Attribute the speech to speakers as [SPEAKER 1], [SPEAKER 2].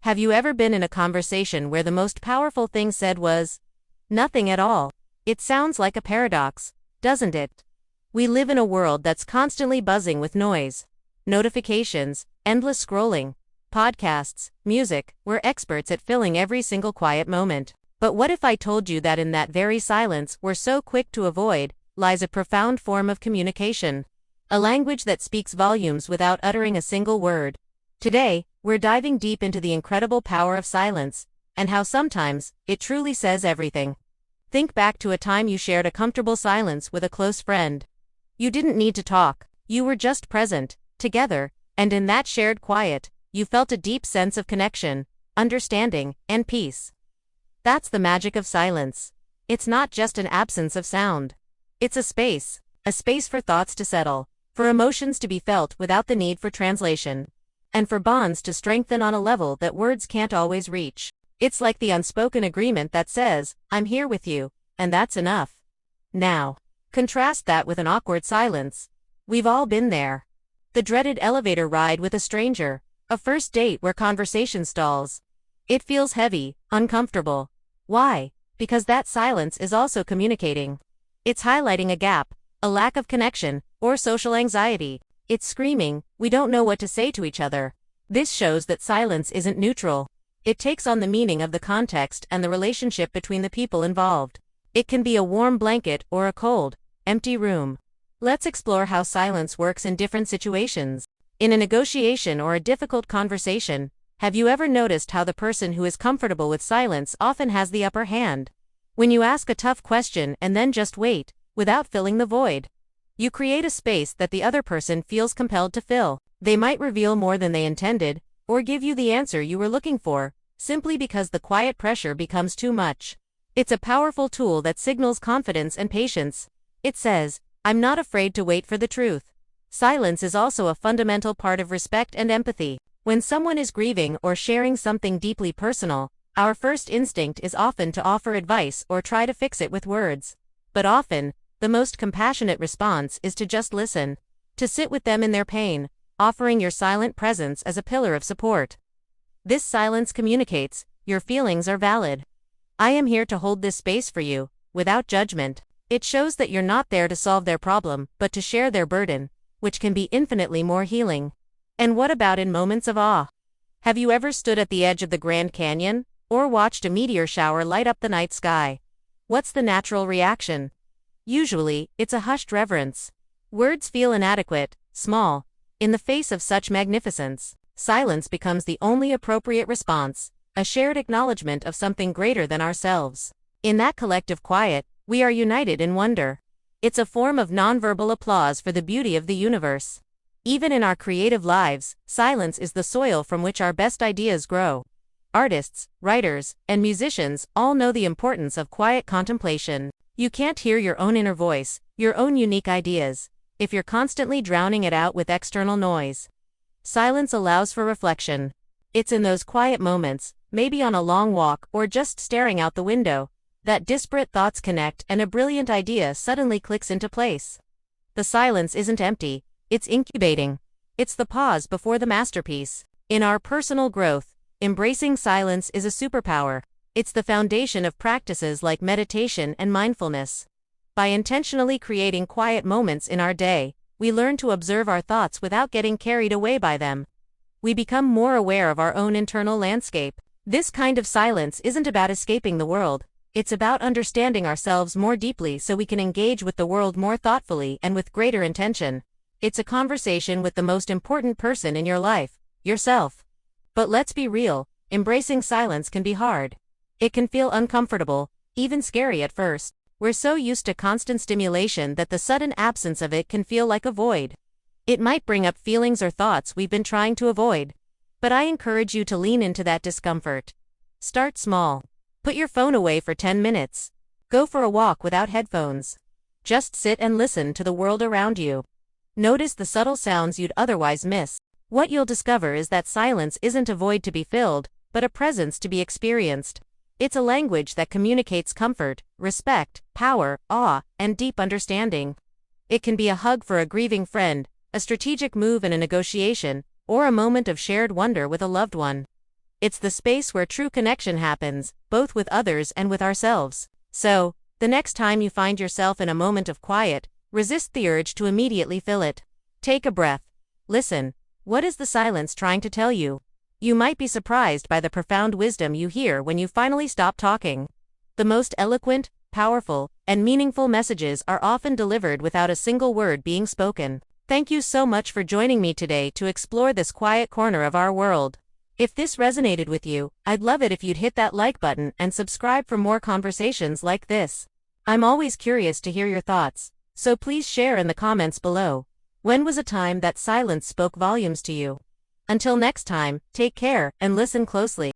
[SPEAKER 1] Have you ever been in a conversation where the most powerful thing said was nothing at all? It sounds like a paradox, doesn't it? We live in a world that's constantly buzzing with noise, notifications, endless scrolling, podcasts, music. We're experts at filling every single quiet moment. But what if I told you that in that very silence we're so quick to avoid lies a profound form of communication? A language that speaks volumes without uttering a single word. Today, we're diving deep into the incredible power of silence, and how sometimes it truly says everything. Think back to a time you shared a comfortable silence with a close friend. You didn't need to talk, you were just present, together, and in that shared quiet, you felt a deep sense of connection, understanding, and peace. That's the magic of silence. It's not just an absence of sound. It's a space for thoughts to settle, for emotions to be felt without the need for translation, and for bonds to strengthen on a level that words can't always reach. It's like the unspoken agreement that says, I'm here with you, and that's enough. Now, contrast that with an awkward silence. We've all been there. The dreaded elevator ride with a stranger, a first date where conversation stalls. It feels heavy, uncomfortable. Why? Because that silence is also communicating. It's highlighting a gap, a lack of connection, or social anxiety. It's screaming, we don't know what to say to each other. This shows that silence isn't neutral. It takes on the meaning of the context and the relationship between the people involved. It can be a warm blanket or a cold, empty room. Let's explore how silence works in different situations. In a negotiation or a difficult conversation, have you ever noticed how the person who is comfortable with silence often has the upper hand? When you ask a tough question and then just wait, without filling the void, you create a space that the other person feels compelled to fill. They might reveal more than they intended, or give you the answer you were looking for, simply because the quiet pressure becomes too much. It's a powerful tool that signals confidence and patience. It says, I'm not afraid to wait for the truth. Silence is also a fundamental part of respect and empathy. When someone is grieving or sharing something deeply personal, our first instinct is often to offer advice or try to fix it with words. But often, the most compassionate response is to just listen, to sit with them in their pain, offering your silent presence as a pillar of support. This silence communicates, your feelings are valid. I am here to hold this space for you, without judgment. It shows that you're not there to solve their problem, but to share their burden, which can be infinitely more healing. And what about in moments of awe? Have you ever stood at the edge of the Grand Canyon, or watched a meteor shower light up the night sky? What's the natural reaction? Usually, it's a hushed reverence. Words feel inadequate, small. In the face of such magnificence, silence becomes the only appropriate response, a shared acknowledgement of something greater than ourselves. In that collective quiet, we are united in wonder. It's a form of nonverbal applause for the beauty of the universe. Even in our creative lives, silence is the soil from which our best ideas grow. Artists, writers, and musicians all know the importance of quiet contemplation. You can't hear your own inner voice, your own unique ideas, if you're constantly drowning it out with external noise. Silence allows for reflection. It's in those quiet moments, maybe on a long walk or just staring out the window, that disparate thoughts connect and a brilliant idea suddenly clicks into place. The silence isn't empty, it's incubating. It's the pause before the masterpiece. In our personal growth, embracing silence is a superpower. It's the foundation of practices like meditation and mindfulness. By intentionally creating quiet moments in our day, we learn to observe our thoughts without getting carried away by them. We become more aware of our own internal landscape. This kind of silence isn't about escaping the world. It's about understanding ourselves more deeply so we can engage with the world more thoughtfully and with greater intention. It's a conversation with the most important person in your life, yourself. But let's be real, embracing silence can be hard. It can feel uncomfortable, even scary at first. We're so used to constant stimulation that the sudden absence of it can feel like a void. It might bring up feelings or thoughts we've been trying to avoid. But I encourage you to lean into that discomfort. Start small. Put your phone away for 10 minutes. Go for a walk without headphones. Just sit and listen to the world around you. Notice the subtle sounds you'd otherwise miss. What you'll discover is that silence isn't a void to be filled, but a presence to be experienced. It's a language that communicates comfort, respect, power, awe, and deep understanding. It can be a hug for a grieving friend, a strategic move in a negotiation, or a moment of shared wonder with a loved one. It's the space where true connection happens, both with others and with ourselves. So, the next time you find yourself in a moment of quiet, resist the urge to immediately fill it. Take a breath. Listen. What is the silence trying to tell you? You might be surprised by the profound wisdom you hear when you finally stop talking. The most eloquent, powerful, and meaningful messages are often delivered without a single word being spoken. Thank you so much for joining me today to explore this quiet corner of our world. If this resonated with you, I'd love it if you'd hit that like button and subscribe for more conversations like this. I'm always curious to hear your thoughts, so please share in the comments below. When was a time that silence spoke volumes to you? Until next time, take care and listen closely.